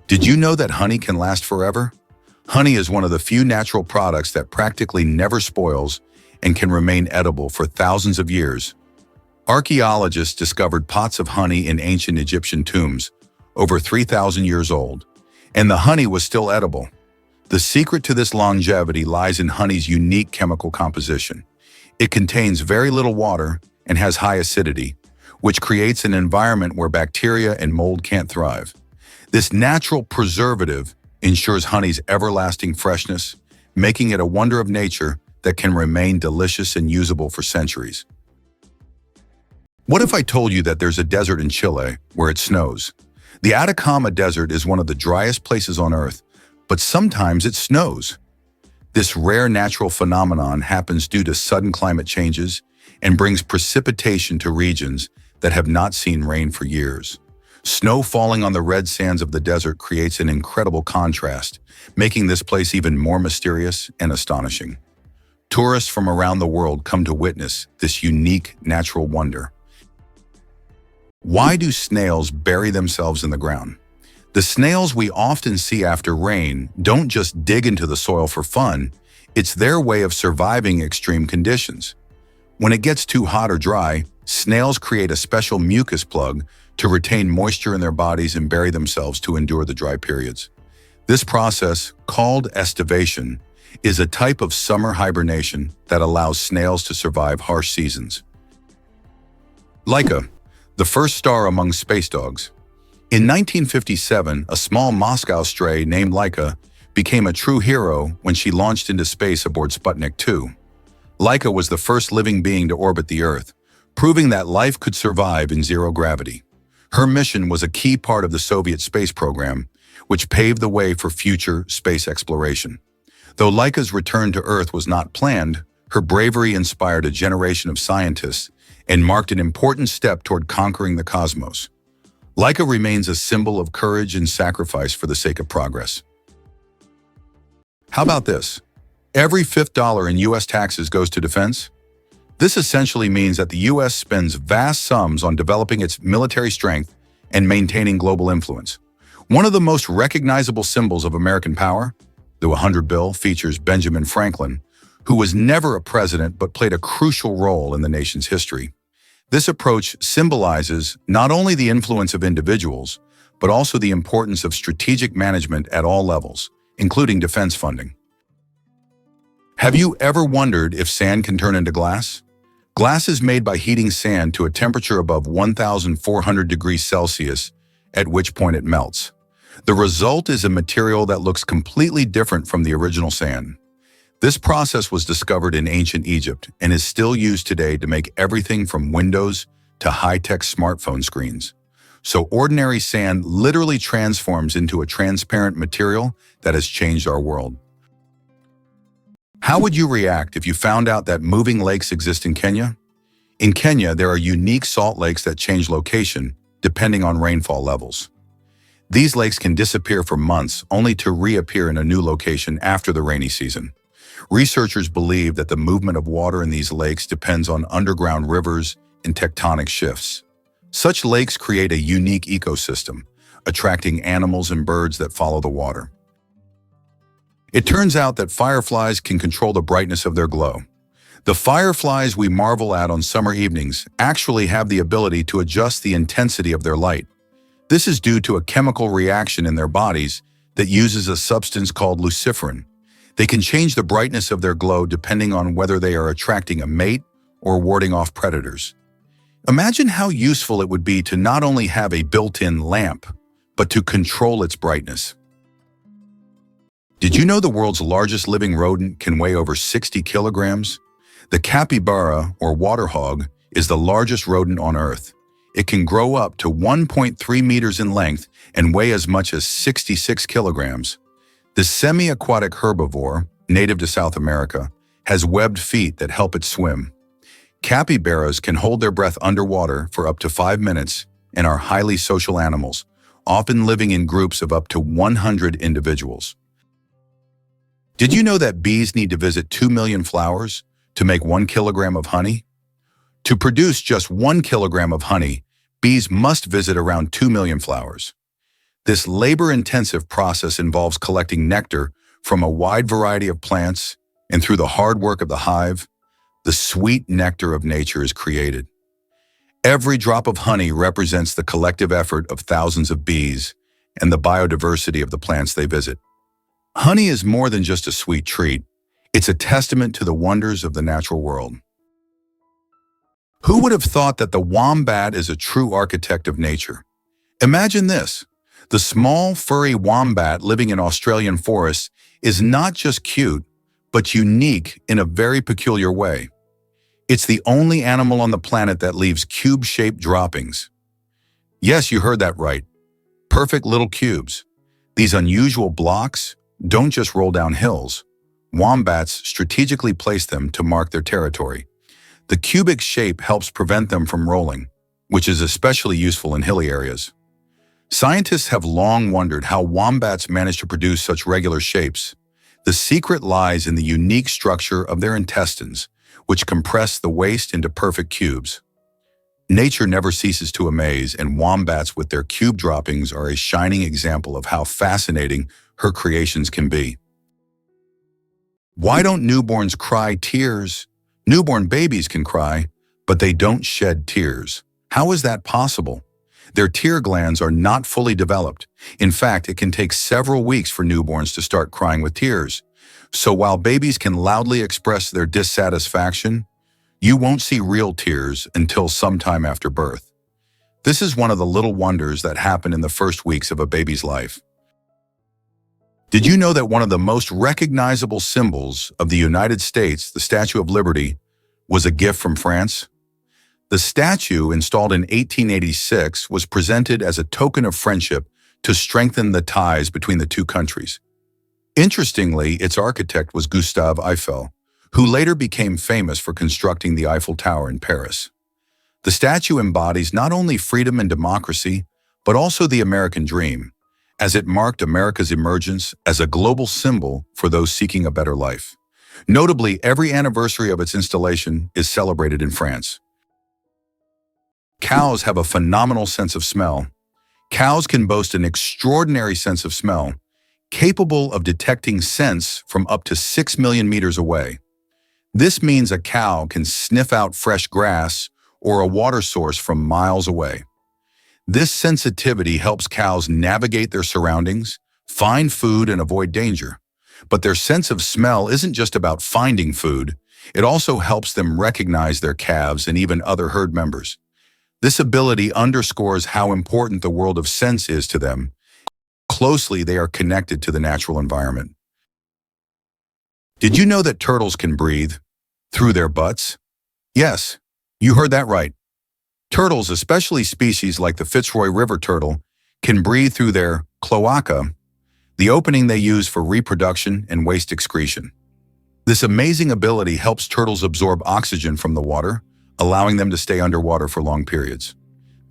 Did you know that honey can last forever? Honey is one of the few natural products that practically never spoils and can remain edible for thousands of years. Archaeologists discovered pots of honey in ancient Egyptian tombs, over 3,000 years old, and the honey was still edible. The secret to this longevity lies in honey's unique chemical composition. It contains very little water and has high acidity, which creates an environment where bacteria and mold can't thrive. This natural preservative ensures honey's everlasting freshness, making it a wonder of nature that can remain delicious and usable for centuries. What if I told you that there's a desert in Chile where it snows? The Atacama Desert is one of the driest places on Earth, but sometimes it snows. This rare natural phenomenon happens due to sudden climate changes and brings precipitation to regions that have not seen rain for years. Snow falling on the red sands of the desert creates an incredible contrast, making this place even more mysterious and astonishing. Tourists from around the world come to witness this unique natural wonder. Why do snails bury themselves in the ground? The snails we often see after rain don't just dig into the soil for fun, it's their way of surviving extreme conditions. When it gets too hot or dry, snails create a special mucus plug to retain moisture in their bodies and bury themselves to endure the dry periods. This process, called estivation, is a type of summer hibernation that allows snails to survive harsh seasons. Laika, the first star among space dogs. In 1957, a small Moscow stray named Laika became a true hero when she launched into space aboard Sputnik 2. Laika was the first living being to orbit the Earth, proving that life could survive in zero gravity. Her mission was a key part of the Soviet space program, which paved the way for future space exploration. Though Laika's return to Earth was not planned, her bravery inspired a generation of scientists and marked an important step toward conquering the cosmos. Laika remains a symbol of courage and sacrifice for the sake of progress. How about this? Every fifth dollar in U.S. taxes goes to defense? This essentially means that the U.S. spends vast sums on developing its military strength and maintaining global influence. One of the most recognizable symbols of American power, the 100 bill, features Benjamin Franklin, who was never a president but played a crucial role in the nation's history. This approach symbolizes not only the influence of individuals, but also the importance of strategic management at all levels, including defense funding. Have you ever wondered if sand can turn into glass? Glass is made by heating sand to a temperature above 1,400 degrees Celsius, at which point it melts. The result is a material that looks completely different from the original sand. This process was discovered in ancient Egypt and is still used today to make everything from windows to high-tech smartphone screens. So ordinary sand literally transforms into a transparent material that has changed our world. How would you react if you found out that moving lakes exist in Kenya? In Kenya, there are unique salt lakes that change location depending on rainfall levels. These lakes can disappear for months only to reappear in a new location after the rainy season. Researchers believe that the movement of water in these lakes depends on underground rivers and tectonic shifts. Such lakes create a unique ecosystem, attracting animals and birds that follow the water. It turns out that fireflies can control the brightness of their glow. The fireflies we marvel at on summer evenings actually have the ability to adjust the intensity of their light. This is due to a chemical reaction in their bodies that uses a substance called luciferin. They can change the brightness of their glow depending on whether they are attracting a mate or warding off predators. Imagine how useful it would be to not only have a built-in lamp, but to control its brightness. Did you know the world's largest living rodent can weigh over 60 kilograms? The capybara, or water hog, is the largest rodent on Earth. It can grow up to 1.3 meters in length and weigh as much as 66 kilograms. The semi-aquatic herbivore, native to South America, has webbed feet that help it swim. Capybaras can hold their breath underwater for up to 5 minutes and are highly social animals, often living in groups of up to 100 individuals. Did you know that bees need to visit 2 million flowers to make 1 kilogram of honey? To produce just 1 kilogram of honey, bees must visit around 2 million flowers. This labor-intensive process involves collecting nectar from a wide variety of plants, and through the hard work of the hive, the sweet nectar of nature is created. Every drop of honey represents the collective effort of thousands of bees and the biodiversity of the plants they visit. Honey is more than just a sweet treat. It's a testament to the wonders of the natural world. Who would have thought that the wombat is a true architect of nature? Imagine this. The small, furry wombat living in Australian forests is not just cute, but unique in a very peculiar way. It's the only animal on the planet that leaves cube-shaped droppings. Yes, you heard that right. Perfect little cubes. These unusual blocks don't just roll down hills. Wombats strategically place them to mark their territory. The cubic shape helps prevent them from rolling, which is especially useful in hilly areas. Scientists have long wondered how wombats manage to produce such regular shapes. The secret lies in the unique structure of their intestines, which compress the waste into perfect cubes. Nature never ceases to amaze, and wombats with their cube droppings are a shining example of how fascinating her creations can be. Why don't newborns cry tears? Newborn babies can cry, but they don't shed tears. How is that possible? Their tear glands are not fully developed. In fact, it can take several weeks for newborns to start crying with tears. So while babies can loudly express their dissatisfaction, you won't see real tears until sometime after birth. This is one of the little wonders that happen in the first weeks of a baby's life. Did you know that one of the most recognizable symbols of the United States, the Statue of Liberty, was a gift from France? The statue, installed in 1886, was presented as a token of friendship to strengthen the ties between the two countries. Interestingly, its architect was Gustave Eiffel, who later became famous for constructing the Eiffel Tower in Paris. The statue embodies not only freedom and democracy, but also the American dream, as it marked America's emergence as a global symbol for those seeking a better life. Notably, every anniversary of its installation is celebrated in France. Cows have a phenomenal sense of smell. Cows can boast an extraordinary sense of smell, capable of detecting scents from up to 6 million meters away. This means a cow can sniff out fresh grass or a water source from miles away. This sensitivity helps cows navigate their surroundings, find food, and avoid danger. But their sense of smell isn't just about finding food. It also helps them recognize their calves and even other herd members. This ability underscores how important the world of scents is to them. Closely, they are connected to the natural environment. Did you know that turtles can breathe through their butts? Yes, you heard that right. Turtles, especially species like the Fitzroy River turtle, can breathe through their cloaca, the opening they use for reproduction and waste excretion. This amazing ability helps turtles absorb oxygen from the water, allowing them to stay underwater for long periods.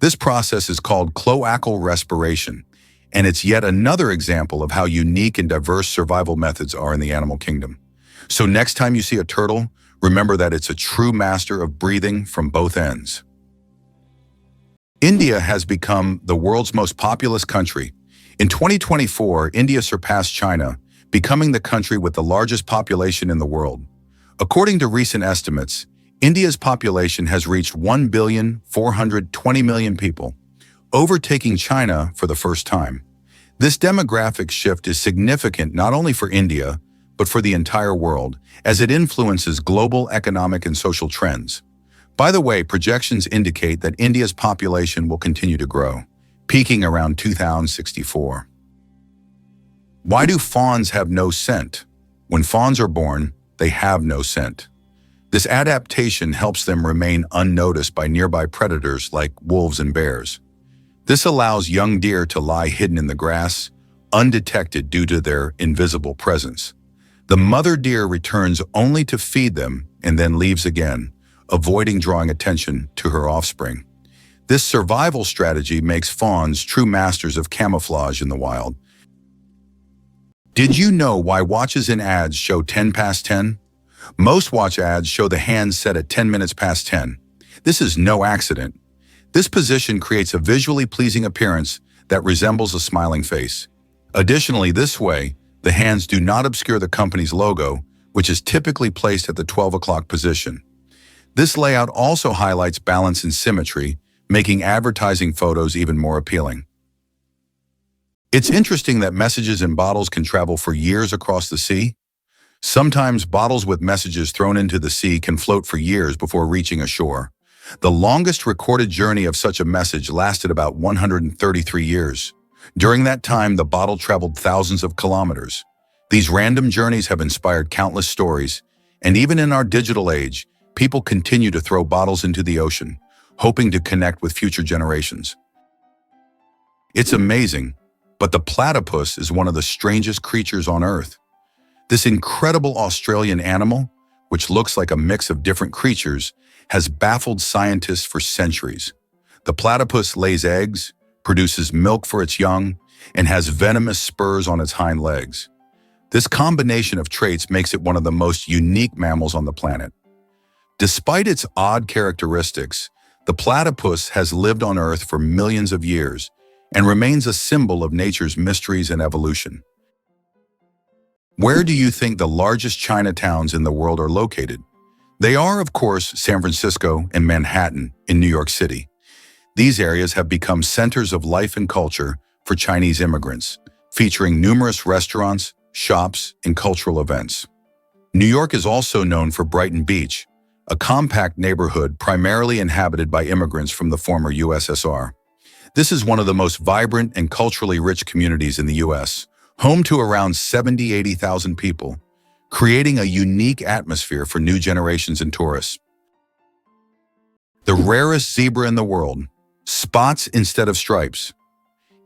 This process is called cloacal respiration, and it's yet another example of how unique and diverse survival methods are in the animal kingdom. So next time you see a turtle, remember that it's a true master of breathing from both ends. India has become the world's most populous country. In 2024, India surpassed China, becoming the country with the largest population in the world. According to recent estimates, India's population has reached 1,420,000,000 people, overtaking China for the first time. This demographic shift is significant not only for India, but for the entire world, as it influences global economic and social trends. By the way, projections indicate that India's population will continue to grow, peaking around 2064. Why do fawns have no scent? When fawns are born, they have no scent. This adaptation helps them remain unnoticed by nearby predators like wolves and bears. This allows young deer to lie hidden in the grass, undetected due to their invisible presence. The mother deer returns only to feed them and then leaves again, avoiding drawing attention to her offspring. This survival strategy makes fawns true masters of camouflage in the wild. Did you know why watches in ads show 10 past 10? Most watch ads show the hands set at 10 minutes past 10. This is no accident. This position creates a visually pleasing appearance that resembles a smiling face. Additionally, this way, the hands do not obscure the company's logo, which is typically placed at the 12 o'clock position. This layout also highlights balance and symmetry, making advertising photos even more appealing. It's interesting that messages in bottles can travel for years across the sea. Sometimes bottles with messages thrown into the sea can float for years before reaching a shore. The longest recorded journey of such a message lasted about 133 years. During that time, the bottle traveled thousands of kilometers. These random journeys have inspired countless stories, and even in our digital age, people continue to throw bottles into the ocean, hoping to connect with future generations. It's amazing, but the platypus is one of the strangest creatures on Earth. This incredible Australian animal, which looks like a mix of different creatures, has baffled scientists for centuries. The platypus lays eggs, produces milk for its young, and has venomous spurs on its hind legs. This combination of traits makes it one of the most unique mammals on the planet. Despite its odd characteristics, the platypus has lived on Earth for millions of years and remains a symbol of nature's mysteries and evolution. Where do you think the largest Chinatowns in the world are located? They are, of course, San Francisco and Manhattan in New York City. These areas have become centers of life and culture for Chinese immigrants, featuring numerous restaurants, shops, and cultural events. New York is also known for Brighton Beach, a compact neighborhood primarily inhabited by immigrants from the former USSR. This is one of the most vibrant and culturally rich communities in the U.S., home to around 80,000 people, creating a unique atmosphere for new generations and tourists. The rarest zebra in the world, spots instead of stripes.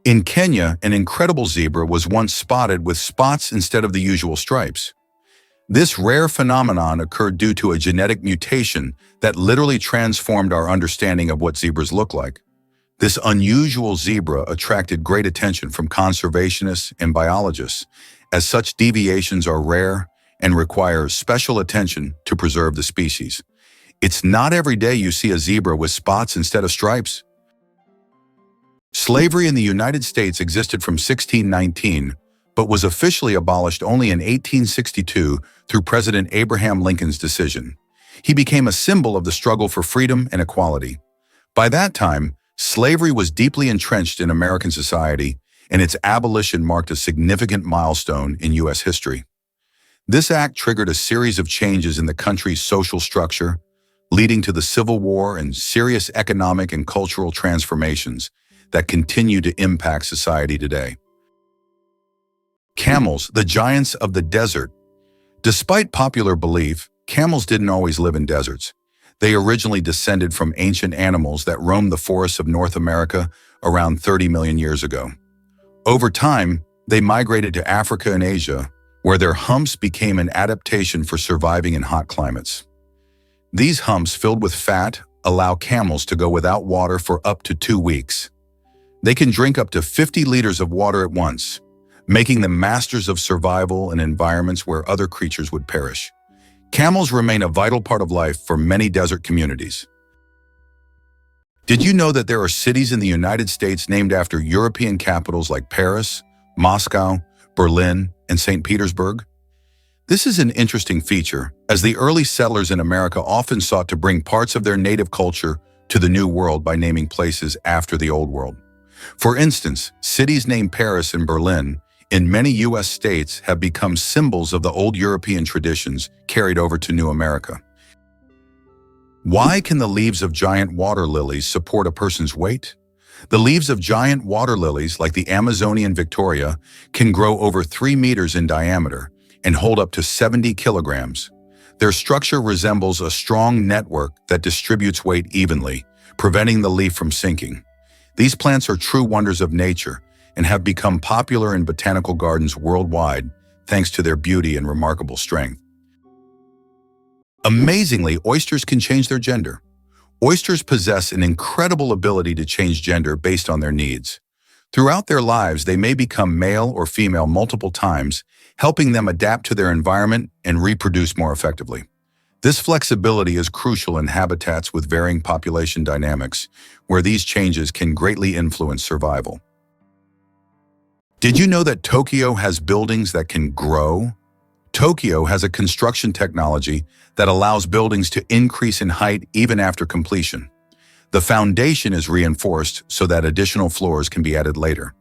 In Kenya, an incredible zebra was once spotted with spots instead of the usual stripes. This rare phenomenon occurred due to a genetic mutation that literally transformed our understanding of what zebras look like. This unusual zebra attracted great attention from conservationists and biologists, as such deviations are rare and require special attention to preserve the species. It's not every day you see a zebra with spots instead of stripes. Slavery in the United States existed from 1619, but was officially abolished only in 1862 through President Abraham Lincoln's decision. He became a symbol of the struggle for freedom and equality. By that time, slavery was deeply entrenched in American society, and its abolition marked a significant milestone in U.S. history. This act triggered a series of changes in the country's social structure, leading to the Civil War and serious economic and cultural transformations that continue to impact society today. Camels, the giants of the desert. Despite popular belief, camels didn't always live in deserts. They originally descended from ancient animals that roamed the forests of North America around 30 million years ago. Over time, they migrated to Africa and Asia, where their humps became an adaptation for surviving in hot climates. These humps, filled with fat, allow camels to go without water for up to 2 weeks. They can drink up to 50 liters of water at once, making them masters of survival in environments where other creatures would perish. Camels remain a vital part of life for many desert communities. Did you know that there are cities in the United States named after European capitals like Paris, Moscow, Berlin, and St. Petersburg? This is an interesting feature, as the early settlers in America often sought to bring parts of their native culture to the New World by naming places after the Old World. For instance, cities named Paris and Berlin in many U.S. states have become symbols of the old European traditions carried over to New America. Why can the leaves of giant water lilies support a person's weight? The leaves of giant water lilies, like the Amazonian Victoria, can grow over 3 meters in diameter and hold up to 70 kilograms. Their structure resembles a strong network that distributes weight evenly, preventing the leaf from sinking. These plants are true wonders of nature and have become popular in botanical gardens worldwide thanks to their beauty and remarkable strength. Amazingly, oysters can change their gender. Oysters possess an incredible ability to change gender based on their needs. Throughout their lives, they may become male or female multiple times, helping them adapt to their environment and reproduce more effectively. This flexibility is crucial in habitats with varying population dynamics, where these changes can greatly influence survival. Did you know that Tokyo has buildings that can grow? Tokyo has a construction technology that allows buildings to increase in height even after completion. The foundation is reinforced so that additional floors can be added later.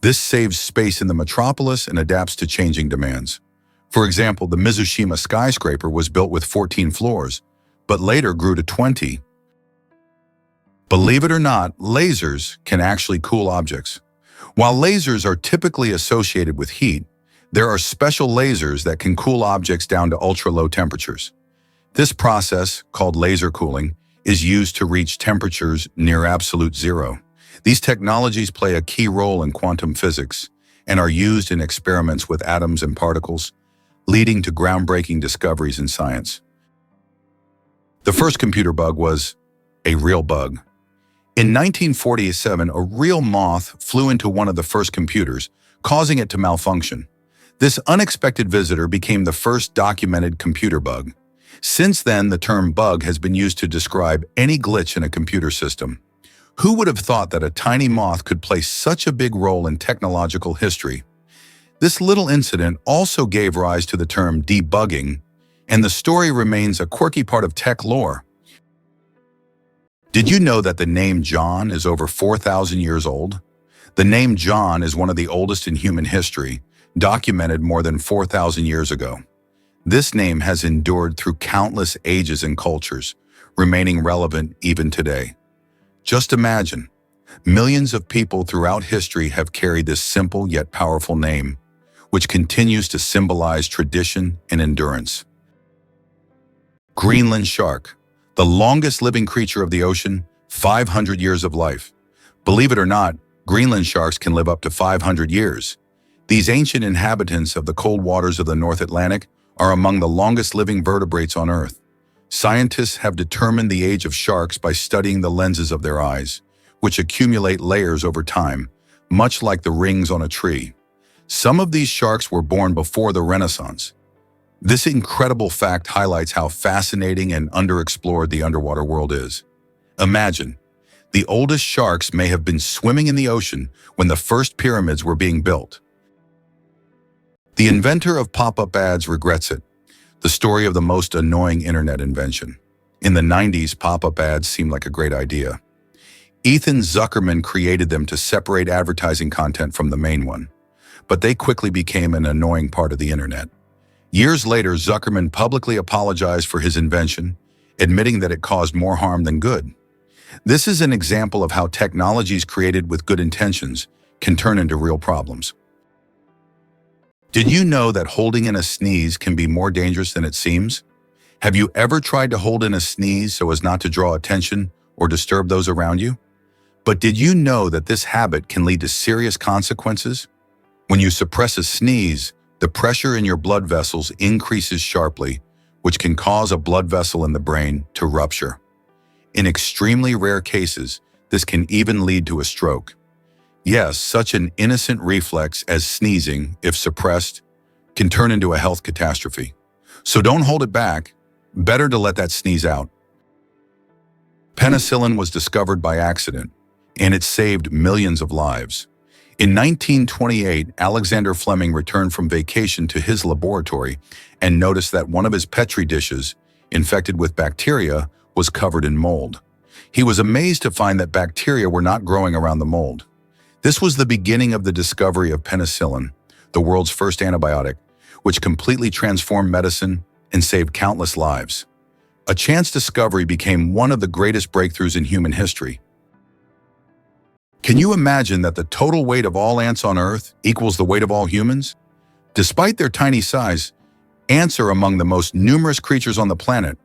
This saves space in the metropolis and adapts to changing demands. For example, the Mizushima skyscraper was built with 14 floors, but later grew to 20. Believe it or not, lasers can actually cool objects. While lasers are typically associated with heat, there are special lasers that can cool objects down to ultra-low temperatures. This process, called laser cooling, is used to reach temperatures near absolute zero. These technologies play a key role in quantum physics and are used in experiments with atoms and particles, leading to groundbreaking discoveries in science. The first computer bug was a real bug. In 1947, a real moth flew into one of the first computers, causing it to malfunction. This unexpected visitor became the first documented computer bug. Since then, the term bug has been used to describe any glitch in a computer system. Who would have thought that a tiny moth could play such a big role in technological history? This little incident also gave rise to the term debugging, and the story remains a quirky part of tech lore. Did you know that the name John is over 4,000 years old? The name John is one of the oldest in human history, documented more than 4,000 years ago. This name has endured through countless ages and cultures, remaining relevant even today. Just imagine, millions of people throughout history have carried this simple yet powerful name, which continues to symbolize tradition and endurance. Greenland shark, the longest living creature of the ocean, 500 years of life. Believe it or not, Greenland sharks can live up to 500 years. These ancient inhabitants of the cold waters of the North Atlantic are among the longest living vertebrates on Earth. Scientists have determined the age of sharks by studying the lenses of their eyes, which accumulate layers over time, much like the rings on a tree. Some of these sharks were born before the Renaissance. This incredible fact highlights how fascinating and underexplored the underwater world is. Imagine, the oldest sharks may have been swimming in the ocean when the first pyramids were being built. The inventor of pop-up ads regrets it. The story of the most annoying internet invention. In the 90s, pop-up ads seemed like a great idea. Ethan Zuckerman created them to separate advertising content from the main one, but they quickly became an annoying part of the internet. Years later, Zuckerman publicly apologized for his invention, admitting that it caused more harm than good. This is an example of how technologies created with good intentions can turn into real problems. Did you know that holding in a sneeze can be more dangerous than it seems? Have you ever tried to hold in a sneeze so as not to draw attention or disturb those around you? But did you know that this habit can lead to serious consequences? When you suppress a sneeze, the pressure in your blood vessels increases sharply, which can cause a blood vessel in the brain to rupture. In extremely rare cases, this can even lead to a stroke. Yes, such an innocent reflex as sneezing, if suppressed, can turn into a health catastrophe. So don't hold it back. Better to let that sneeze out. Penicillin was discovered by accident, and it saved millions of lives. In 1928, Alexander Fleming returned from vacation to his laboratory and noticed that one of his Petri dishes, infected with bacteria, was covered in mold. He was amazed to find that bacteria were not growing around the mold. This was the beginning of the discovery of penicillin, the world's first antibiotic, which completely transformed medicine and saved countless lives. A chance discovery became one of the greatest breakthroughs in human history. Can you imagine that the total weight of all ants on Earth equals the weight of all humans? Despite their tiny size, ants are among the most numerous creatures on the planet.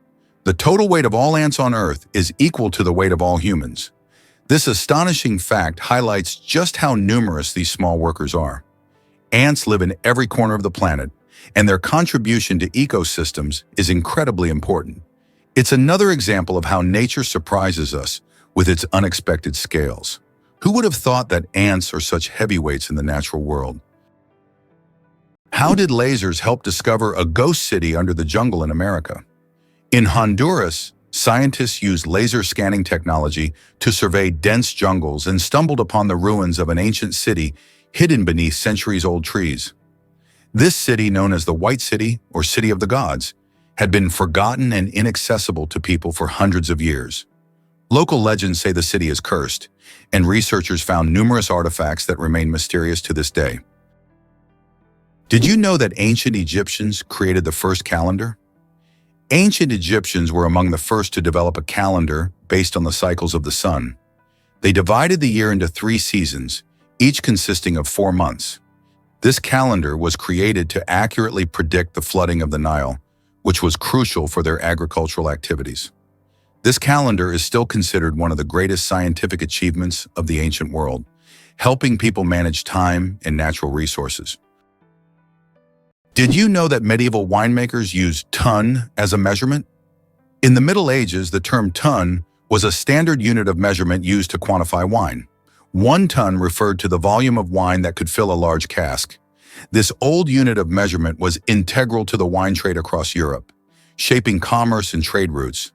The total weight of all ants on Earth is equal to the weight of all humans. This astonishing fact highlights just how numerous these small workers are. Ants live in every corner of the planet, and their contribution to ecosystems is incredibly important. It's another example of how nature surprises us with its unexpected scales. Who would have thought that ants are such heavyweights in the natural world? How did lasers help discover a ghost city under the jungle in America? In Honduras, scientists used laser scanning technology to survey dense jungles and stumbled upon the ruins of an ancient city hidden beneath centuries-old trees. This city, known as the White City or City of the Gods, had been forgotten and inaccessible to people for hundreds of years. Local legends say the city is cursed, and researchers found numerous artifacts that remain mysterious to this day. Did you know that ancient Egyptians created the first calendar? Ancient Egyptians were among the first to develop a calendar based on the cycles of the sun. They divided the year into 3 seasons, each consisting of 4 months. This calendar was created to accurately predict the flooding of the Nile, which was crucial for their agricultural activities. This calendar is still considered one of the greatest scientific achievements of the ancient world, helping people manage time and natural resources. Did you know that medieval winemakers used ton as a measurement? In the Middle Ages, the term ton was a standard unit of measurement used to quantify wine. 1 ton referred to the volume of wine that could fill a large cask. This old unit of measurement was integral to the wine trade across Europe, shaping commerce and trade routes.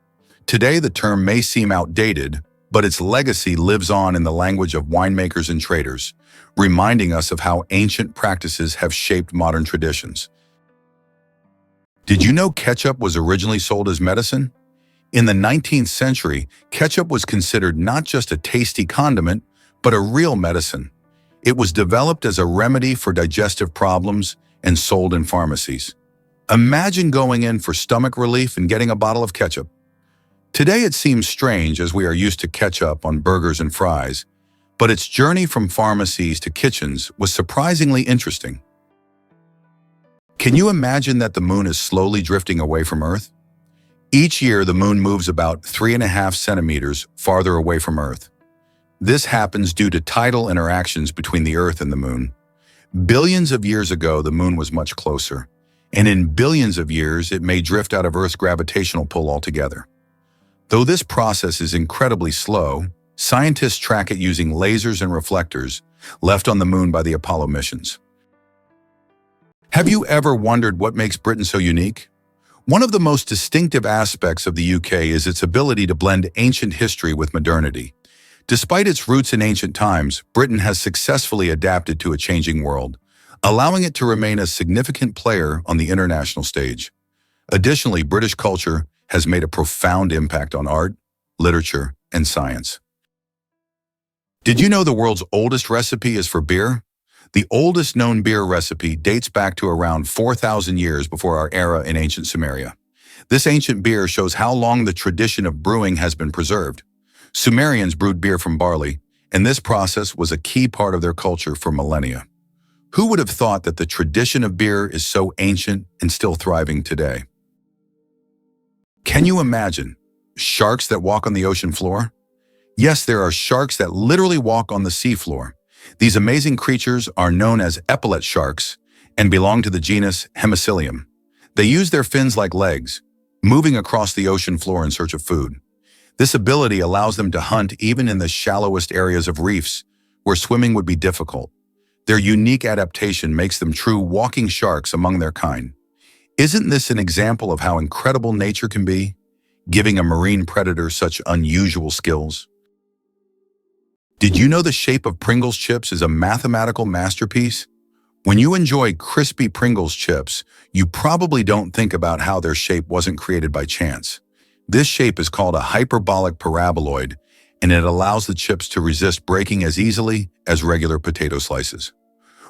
Today, the term may seem outdated, but its legacy lives on in the language of winemakers and traders, reminding us of how ancient practices have shaped modern traditions. Did you know ketchup was originally sold as medicine? In the 19th century, ketchup was considered not just a tasty condiment, but a real medicine. It was developed as a remedy for digestive problems and sold in pharmacies. Imagine going in for stomach relief and getting a bottle of ketchup. Today it seems strange as we are used to ketchup on burgers and fries, but its journey from pharmacies to kitchens was surprisingly interesting. Can you imagine that the moon is slowly drifting away from Earth? Each year, the moon moves about 3.5 centimeters farther away from Earth. This happens due to tidal interactions between the Earth and the moon. Billions of years ago, the moon was much closer, and in billions of years, it may drift out of Earth's gravitational pull altogether. Though this process is incredibly slow, scientists track it using lasers and reflectors left on the moon by the Apollo missions. Have you ever wondered what makes Britain so unique? One of the most distinctive aspects of the UK is its ability to blend ancient history with modernity. Despite its roots in ancient times, Britain has successfully adapted to a changing world, allowing it to remain a significant player on the international stage. Additionally, British culture has made a profound impact on art, literature, and science. Did you know the world's oldest recipe is for beer? The oldest known beer recipe dates back to around 4,000 years before our era in ancient Sumeria. This ancient beer shows how long the tradition of brewing has been preserved. Sumerians brewed beer from barley, and this process was a key part of their culture for millennia. Who would have thought that the tradition of beer is so ancient and still thriving today? Can you imagine sharks that walk on the ocean floor? Yes, there are sharks that literally walk on the seafloor. These amazing creatures are known as epaulet sharks and belong to the genus Hemicillium. They use their fins like legs, moving across the ocean floor in search of food. This ability allows them to hunt even in the shallowest areas of reefs, where swimming would be difficult. Their unique adaptation makes them true walking sharks among their kind. Isn't this an example of how incredible nature can be, giving a marine predator such unusual skills? Did you know the shape of Pringles chips is a mathematical masterpiece? When you enjoy crispy Pringles chips, you probably don't think about how their shape wasn't created by chance. This shape is called a hyperbolic paraboloid, and it allows the chips to resist breaking as easily as regular potato slices.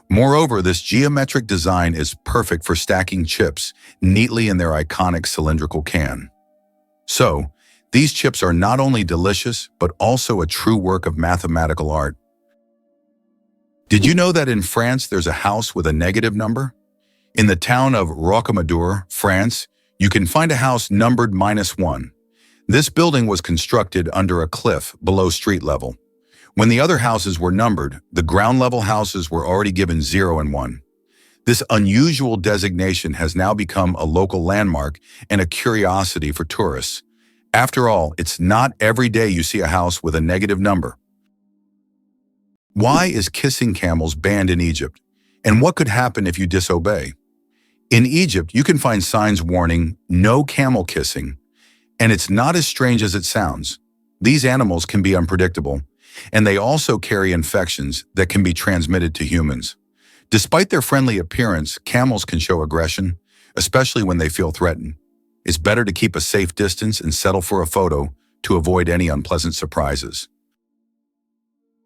Moreover, this geometric design is perfect for stacking chips neatly in their iconic cylindrical can. So, these chips are not only delicious, but also a true work of mathematical art. Did you know that in France there's a house with a negative number? In the town of Rocamadour, France, you can find a house numbered -1. This building was constructed under a cliff below street level. When the other houses were numbered, the ground level houses were already given 0 and 1. This unusual designation has now become a local landmark and a curiosity for tourists. After all, it's not every day you see a house with a negative number. Why is kissing camels banned in Egypt? And what could happen if you disobey? In Egypt, you can find signs warning, "No camel kissing," and it's not as strange as it sounds. These animals can be unpredictable, and they also carry infections that can be transmitted to humans. Despite their friendly appearance, camels can show aggression, especially when they feel threatened. It's better to keep a safe distance and settle for a photo to avoid any unpleasant surprises.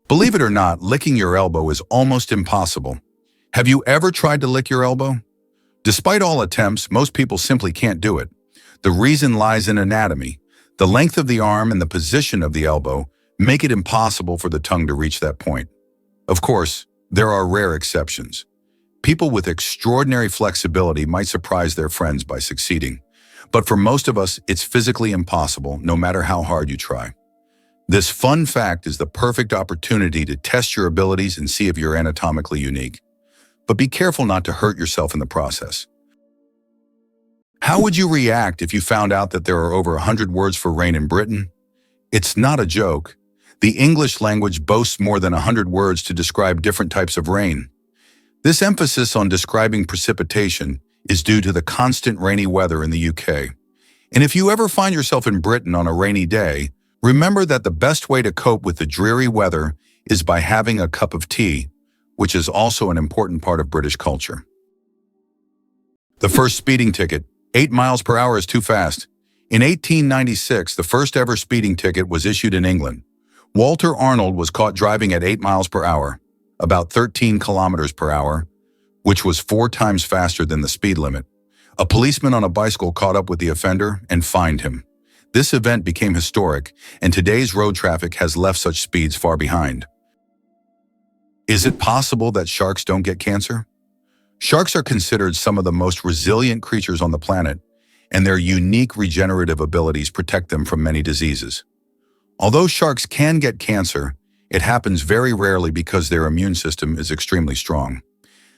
Believe it or not, licking your elbow is almost impossible. Have you ever tried to lick your elbow? Despite all attempts, most people simply can't do it. The reason lies in anatomy. The length of the arm and the position of the elbow make it impossible for the tongue to reach that point. Of course, there are rare exceptions. People with extraordinary flexibility might surprise their friends by succeeding. But for most of us, it's physically impossible, no matter how hard you try. This fun fact is the perfect opportunity to test your abilities and see if you're anatomically unique. But be careful not to hurt yourself in the process. How would you react if you found out that there are over 100 words for rain in Britain? It's not a joke. The English language boasts more than 100 words to describe different types of rain. This emphasis on describing precipitation is due to the constant rainy weather in the UK. And if you ever find yourself in Britain on a rainy day, remember that the best way to cope with the dreary weather is by having a cup of tea, which is also an important part of British culture. The first speeding ticket. 8 miles per hour is too fast. In 1896, the first ever speeding ticket was issued in England. Walter Arnold was caught driving at 8 miles per hour, about 13 kilometers per hour, which was 4 times faster than the speed limit. A policeman on a bicycle caught up with the offender and fined him. This event became historic, and today's road traffic has left such speeds far behind. Is it possible that sharks don't get cancer? Sharks are considered some of the most resilient creatures on the planet, and their unique regenerative abilities protect them from many diseases. Although sharks can get cancer, it happens very rarely because their immune system is extremely strong.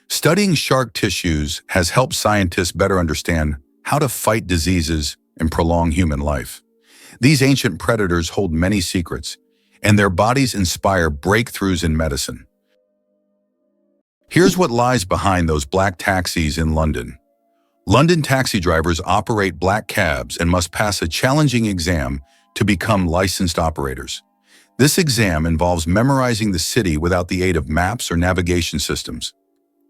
Studying shark tissues has helped scientists better understand how to fight diseases and prolong human life. These ancient predators hold many secrets, and their bodies inspire breakthroughs in medicine. Here's what lies behind those black taxis in London. London taxi drivers operate black cabs and must pass a challenging exam to become licensed operators. This exam involves memorizing the city without the aid of maps or navigation systems.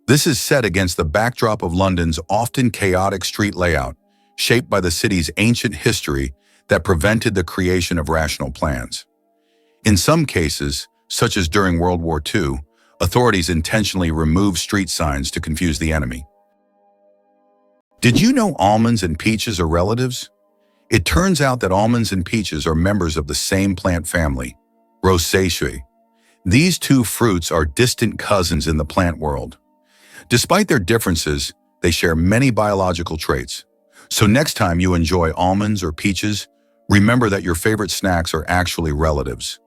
This is set against the backdrop of London's often chaotic street layout, shaped by the city's ancient history that prevented the creation of rational plans. In some cases, such as during World War II, authorities intentionally removed street signs to confuse the enemy. Did you know almonds and peaches are relatives? It turns out that almonds and peaches are members of the same plant family, Rosaceae. These two fruits are distant cousins in the plant world. Despite their differences, they share many biological traits. So next time you enjoy almonds or peaches, remember that your favorite snacks are actually relatives.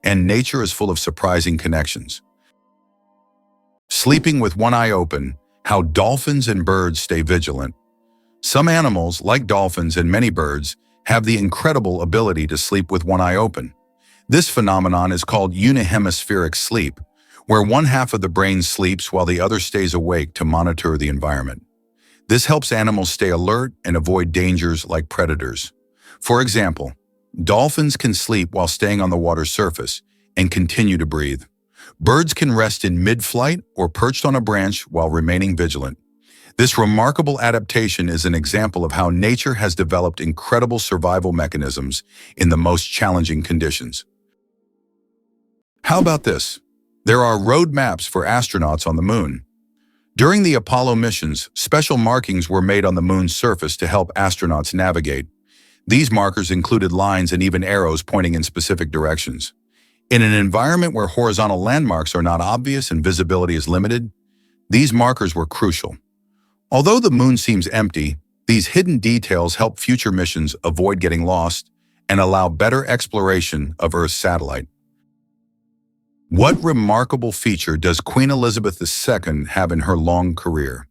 And nature is full of surprising connections. Sleeping with one eye open, how dolphins and birds stay vigilant. Some animals, like dolphins and many birds, have the incredible ability to sleep with one eye open. This phenomenon is called unihemispheric sleep, where one half of the brain sleeps while the other stays awake to monitor the environment. This helps animals stay alert and avoid dangers like predators. For example, dolphins can sleep while staying on the water's surface and continue to breathe. Birds can rest in mid-flight or perched on a branch while remaining vigilant. This remarkable adaptation is an example of how nature has developed incredible survival mechanisms in the most challenging conditions. How about this? There are road maps for astronauts on the moon. During the Apollo missions, special markings were made on the moon's surface to help astronauts navigate. These markers included lines and even arrows pointing in specific directions. In an environment where horizontal landmarks are not obvious and visibility is limited, these markers were crucial. Although the moon seems empty, these hidden details help future missions avoid getting lost and allow better exploration of Earth's satellite. What remarkable feature does Queen Elizabeth II have in her long career?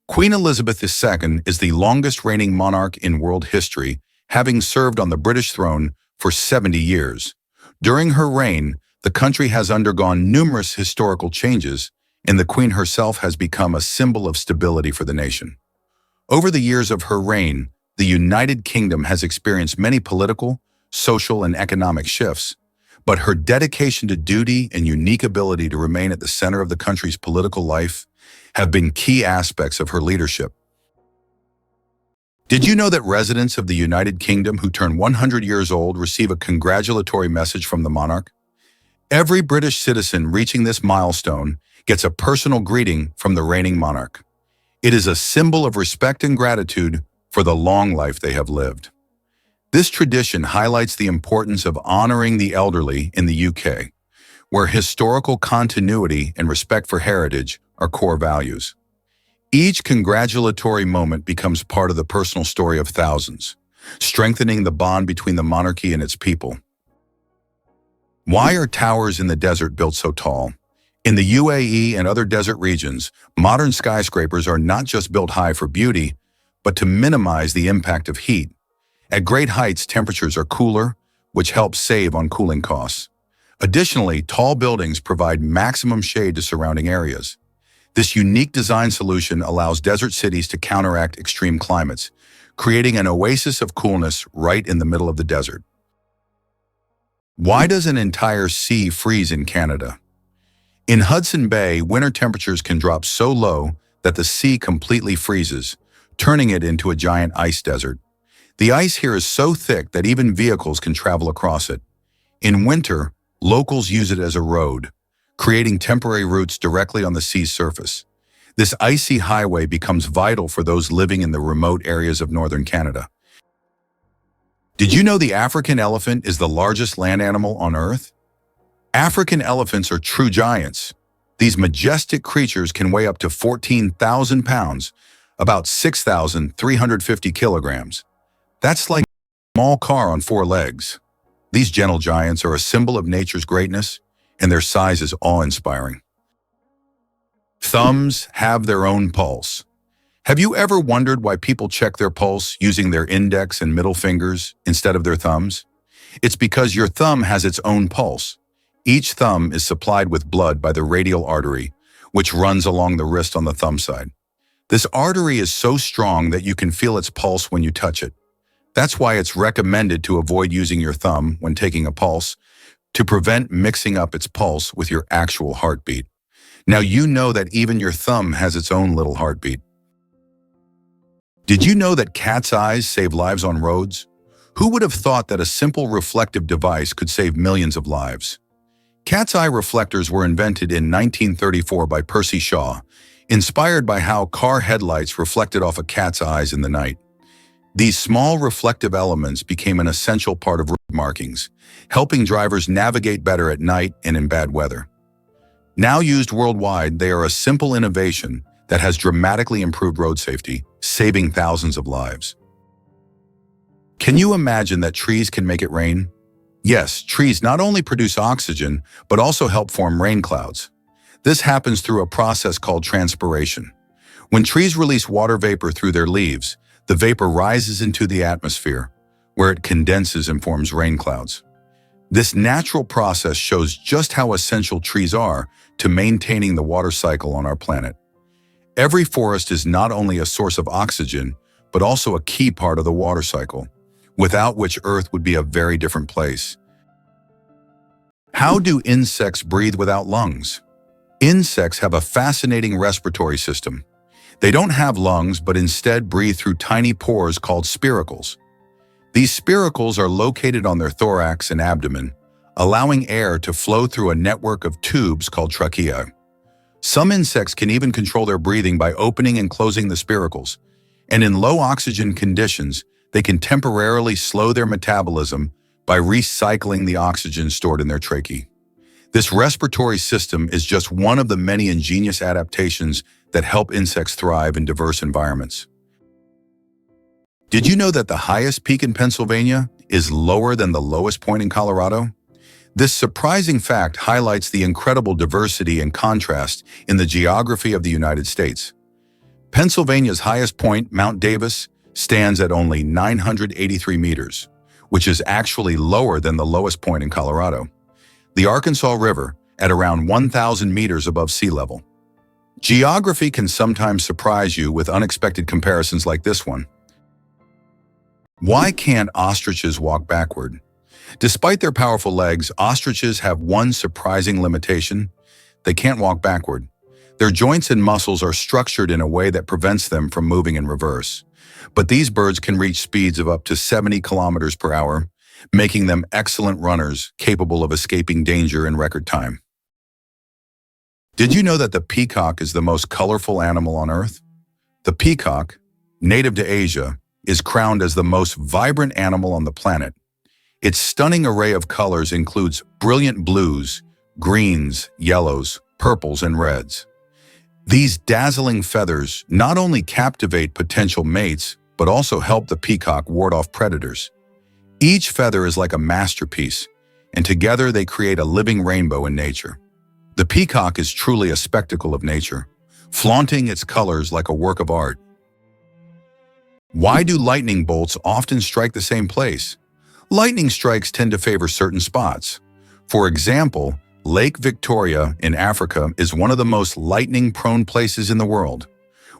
Queen Elizabeth II is the longest reigning monarch in world history, having served on the British throne for 70 years. During her reign, the country has undergone numerous historical changes, and the Queen herself has become a symbol of stability for the nation. Over the years of her reign, the United Kingdom has experienced many political, social, and economic shifts, but her dedication to duty and unique ability to remain at the center of the country's political life have been key aspects of her leadership. Did you know that residents of the United Kingdom who turn 100 years old receive a congratulatory message from the monarch? Every British citizen reaching this milestone gets a personal greeting from the reigning monarch. It is a symbol of respect and gratitude for the long life they have lived. This tradition highlights the importance of honoring the elderly in the UK, where historical continuity and respect for heritage are core values. Each congratulatory moment becomes part of the personal story of thousands, strengthening the bond between the monarchy and its people. Why are towers in the desert built so tall? In the UAE and other desert regions, modern skyscrapers are not just built high for beauty, but to minimize the impact of heat. At great heights, temperatures are cooler, which helps save on cooling costs. Additionally, tall buildings provide maximum shade to surrounding areas. This unique design solution allows desert cities to counteract extreme climates, creating an oasis of coolness right in the middle of the desert. Why does an entire sea freeze in Canada? In Hudson Bay, winter temperatures can drop so low that the sea completely freezes, turning it into a giant ice desert. The ice here is so thick that even vehicles can travel across it. In winter, locals use it as a road, creating temporary routes directly on the sea's surface. This icy highway becomes vital for those living in the remote areas of northern Canada. Did you know the African elephant is the largest land animal on Earth? African elephants are true giants. These majestic creatures can weigh up to 14,000 pounds, about 6,350 kilograms. That's like a small car on 4 legs. These gentle giants are a symbol of nature's greatness, and their size is awe-inspiring. Thumbs have their own pulse. Have you ever wondered why people check their pulse using their index and middle fingers instead of their thumbs? It's because your thumb has its own pulse. Each thumb is supplied with blood by the radial artery, which runs along the wrist on the thumb side. This artery is so strong that you can feel its pulse when you touch it. That's why it's recommended to avoid using your thumb when taking a pulse, to prevent mixing up its pulse with your actual heartbeat. Now you know that even your thumb has its own little heartbeat. Did you know that cat's eyes save lives on roads? Who would have thought that a simple reflective device could save millions of lives? Cat's eye reflectors were invented in 1934 by Percy Shaw, inspired by how car headlights reflected off a cat's eyes in the night. These small reflective elements became an essential part of road markings, helping drivers navigate better at night and in bad weather. Now used worldwide, they are a simple innovation that has dramatically improved road safety, saving thousands of lives. Can you imagine that trees can make it rain? Yes, trees not only produce oxygen, but also help form rain clouds. This happens through a process called transpiration. When trees release water vapor through their leaves, the vapor rises into the atmosphere, where it condenses and forms rain clouds. This natural process shows just how essential trees are to maintaining the water cycle on our planet. Every forest is not only a source of oxygen, but also a key part of the water cycle, without which Earth would be a very different place. How do insects breathe without lungs? Insects have a fascinating respiratory system. They don't have lungs, but instead breathe through tiny pores called spiracles. These spiracles are located on their thorax and abdomen, allowing air to flow through a network of tubes called tracheae. Some insects can even control their breathing by opening and closing the spiracles, and in low oxygen conditions, they can temporarily slow their metabolism by recycling the oxygen stored in their tracheae. This respiratory system is just one of the many ingenious adaptations that help insects thrive in diverse environments. Did you know that the highest peak in Pennsylvania is lower than the lowest point in Colorado? This surprising fact highlights the incredible diversity and contrast in the geography of the United States. Pennsylvania's highest point, Mount Davis, stands at only 983 meters, which is actually lower than the lowest point in Colorado. The Arkansas River, at around 1,000 meters above sea level. Geography can sometimes surprise you with unexpected comparisons like this one. Why can't ostriches walk backward? Despite their powerful legs, ostriches have one surprising limitation. They can't walk backward. Their joints and muscles are structured in a way that prevents them from moving in reverse. But these birds can reach speeds of up to 70 kilometers per hour, making them excellent runners capable of escaping danger in record time. Did you know that the peacock is the most colorful animal on Earth? The peacock, native to Asia, is crowned as the most vibrant animal on the planet. Its stunning array of colors includes brilliant blues, greens, yellows, purples, and reds. These dazzling feathers not only captivate potential mates, but also help the peacock ward off predators. Each feather is like a masterpiece, and together they create a living rainbow in nature. The peacock is truly a spectacle of nature, flaunting its colors like a work of art. Why do lightning bolts often strike the same place? Lightning strikes tend to favor certain spots. For example, Lake Victoria in Africa is one of the most lightning-prone places in the world.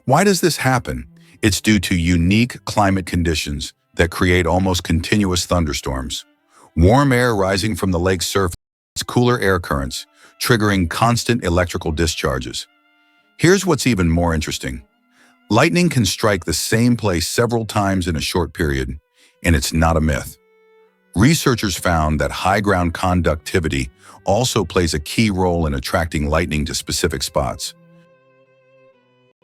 Why does this happen? It's due to unique climate conditions that create almost continuous thunderstorms. Warm air rising from the lake's surface, cooler air currents, triggering constant electrical discharges. Here's what's even more interesting. Lightning can strike the same place several times in a short period, and it's not a myth. Researchers found that high ground conductivity also plays a key role in attracting lightning to specific spots.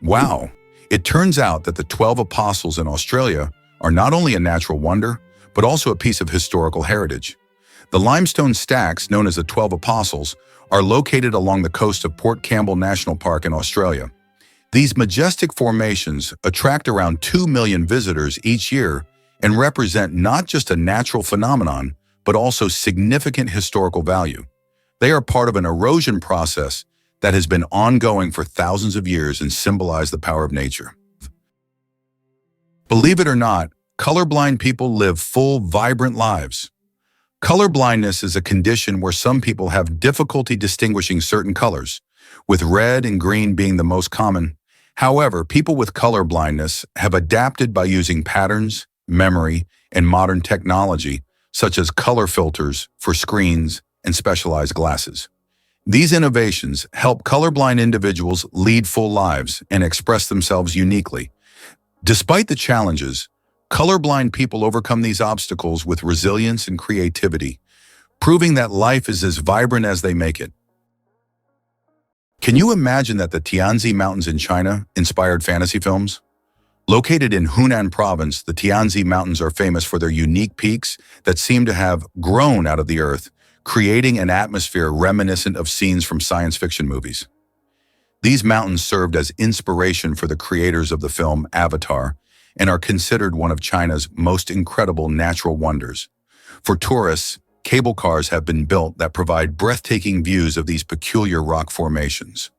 Wow! It turns out that the 12 Apostles in Australia are not only a natural wonder, but also a piece of historical heritage. The limestone stacks, known as the 12 Apostles, are located along the coast of Port Campbell National Park in Australia. These majestic formations attract around 2 million visitors each year and represent not just a natural phenomenon, but also significant historical value. They are part of an erosion process that has been ongoing for thousands of years and symbolize the power of nature. Believe it or not, colorblind people live full, vibrant lives. Colorblindness is a condition where some people have difficulty distinguishing certain colors, with red and green being the most common. However, people with color blindness have adapted by using patterns, memory, and modern technology, such as color filters for screens and specialized glasses. These innovations help colorblind individuals lead full lives and express themselves uniquely. Despite the challenges, colorblind people overcome these obstacles with resilience and creativity, proving that life is as vibrant as they make it. Can you imagine that the Tianzi Mountains in China inspired fantasy films? Located in Hunan Province, the Tianzi Mountains are famous for their unique peaks that seem to have grown out of the earth, creating an atmosphere reminiscent of scenes from science fiction movies. These mountains served as inspiration for the creators of the film Avatar and are considered one of China's most incredible natural wonders. For tourists, cable cars have been built that provide breathtaking views of these peculiar rock formations.